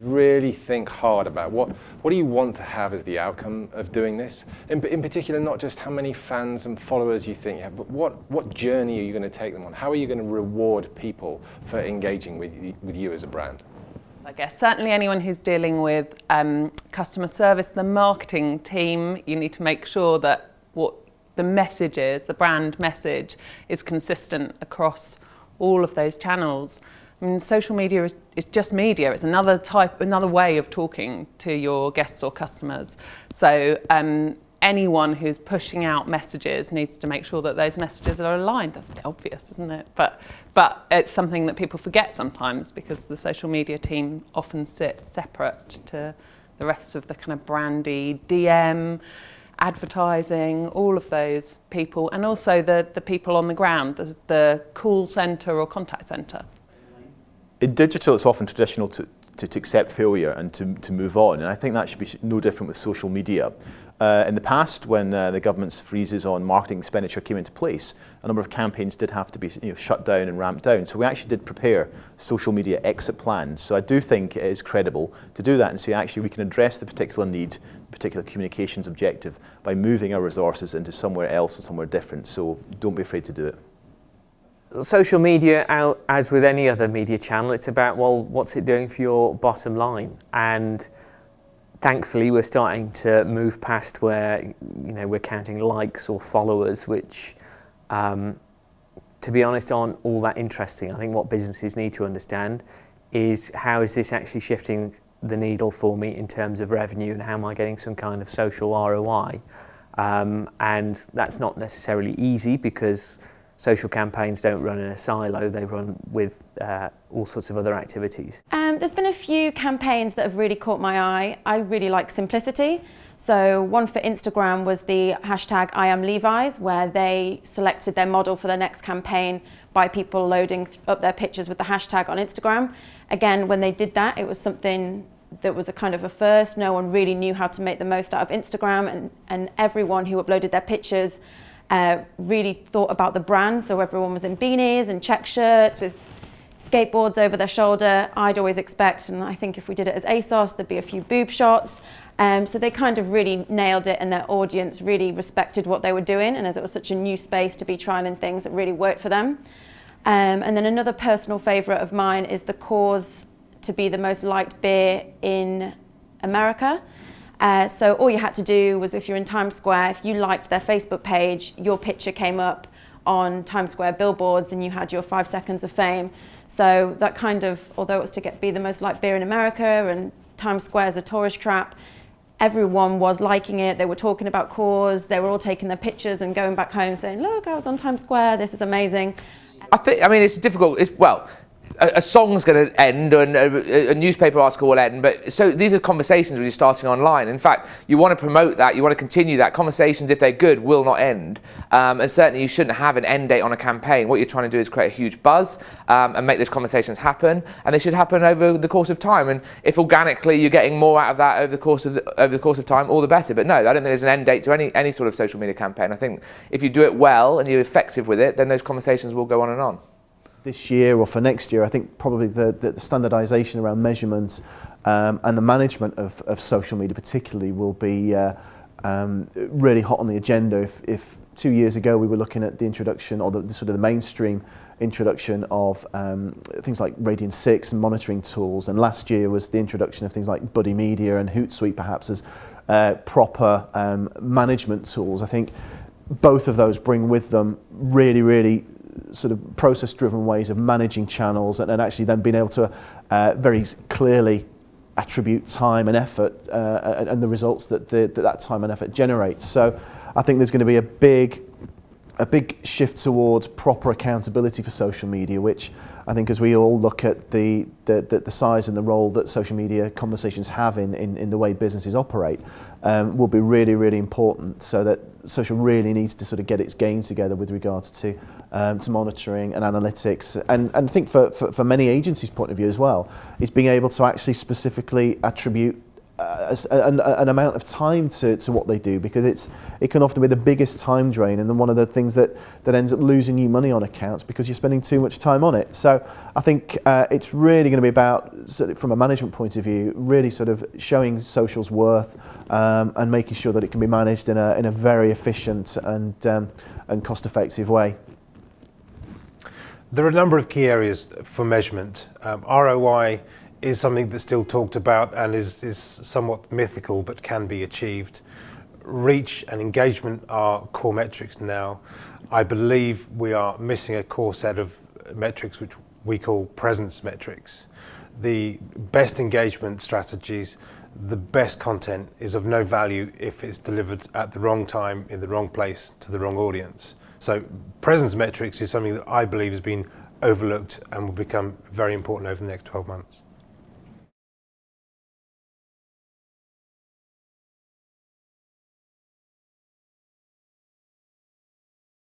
Really think hard about what do you want to have as the outcome of doing this? In particular, not just how many fans and followers you think you have, but what journey are you going to take them on? How are you going to reward people for engaging with you as a brand? I guess certainly anyone who's dealing with customer service, the marketing team, you need to make sure that what the message is, the brand message, is consistent across all of those channels. I mean, social media is just media. It's another way of talking to your guests or customers. So anyone who's pushing out messages needs to make sure that those messages are aligned. That's a bit obvious, isn't it? But it's something that people forget sometimes because the social media team often sit separate to the rest of the kind of brandy DM, advertising, all of those people, and also the people on the ground, the call centre or contact centre. In digital, it's often traditional to accept failure and to move on, and I think that should be no different with social media. In the past, when the government's freezes on marketing expenditure came into place, a number of campaigns did have to be shut down and ramped down. So we actually did prepare social media exit plans. So I do think it is credible to do that and say actually we can address the particular need, particular communications objective by moving our resources into somewhere else and somewhere different. So don't be afraid to do it. Social media, as with any other media channel, it's about, well, what's it doing for your bottom line? And thankfully, we're starting to move past where we're counting likes or followers, which, to be honest, aren't all that interesting. I think what businesses need to understand is how is this actually shifting the needle for me in terms of revenue, and how am I getting some kind of social ROI? And that's not necessarily easy because social campaigns don't run in a silo, they run with all sorts of other activities. There's been a few campaigns that have really caught my eye. I really like simplicity. So one for Instagram was the hashtag #IamLevi's, where they selected their model for their next campaign by people loading up their pictures with the hashtag on Instagram. Again, when they did that, it was something that was a kind of a first. No one really knew how to make the most out of Instagram, and everyone who uploaded their pictures really thought about the brand. So everyone was in beanies and check shirts with skateboards over their shoulder. I'd always expect, and I think if we did it as ASOS, there'd be a few boob shots. So they kind of really nailed it, and their audience really respected what they were doing. And as it was such a new space to be trialing things, it really worked for them. And then another personal favourite of mine is the Coors to be the most liked beer in America. So all you had to do was, if you're in Times Square, if you liked their Facebook page, your picture came up on Times Square billboards and you had your 5 seconds of fame. So that kind of, although it was to be the most liked beer in America and Times Square is a tourist trap, everyone was liking it. They were talking about Coors. They were all taking their pictures and going back home saying, look, I was on Times Square, this is amazing. I mean, it's difficult. A song's going to end and a newspaper article will end, but so these are conversations when you're starting online. In fact, you want to promote that, you want to continue that. Conversations, if they're good, will not end. And certainly you shouldn't have an end date on a campaign. What you're trying to do is create a huge buzz and make those conversations happen, and they should happen over the course of time. And if organically you're getting more out of that over the course of time, all the better. But no, I don't think there's an end date to any sort of social media campaign. I think if you do it well and you're effective with it, then those conversations will go on and on. This year or for next year, I think probably the standardisation around measurement and the management of social media particularly will be really hot on the agenda. If 2 years ago we were looking at the introduction or the sort of the mainstream introduction of things like Radian 6 and monitoring tools, and last year was the introduction of things like Buddy Media and Hootsuite perhaps as proper management tools. I think both of those bring with them really sort of process-driven ways of managing channels and actually then being able to very clearly attribute time and effort and the results that that time and effort generates. So I think there's going to be a big shift towards proper accountability for social media, which I think as we all look at the size and the role that social media conversations have in the way businesses operate, will be really important, so that social really needs to sort of get its game together with regards to monitoring and analytics, and I think for many agencies' point of view as well, is being able to actually specifically attribute an amount of time to what they do, because it can often be the biggest time drain, and then one of the things that ends up losing you money on accounts because you're spending too much time on it. So I think it's really going to be about, sort of, from a management point of view, really sort of showing social's worth and making sure that it can be managed in a very efficient and cost-effective way. There are a number of key areas for measurement. ROI is something that's still talked about and is somewhat mythical, but can be achieved. Reach and engagement are core metrics now. I believe we are missing a core set of metrics which we call presence metrics. The best engagement strategies, the best content is of no value if it's delivered at the wrong time, in the wrong place, to the wrong audience. So presence metrics is something that I believe has been overlooked and will become very important over the next 12 months.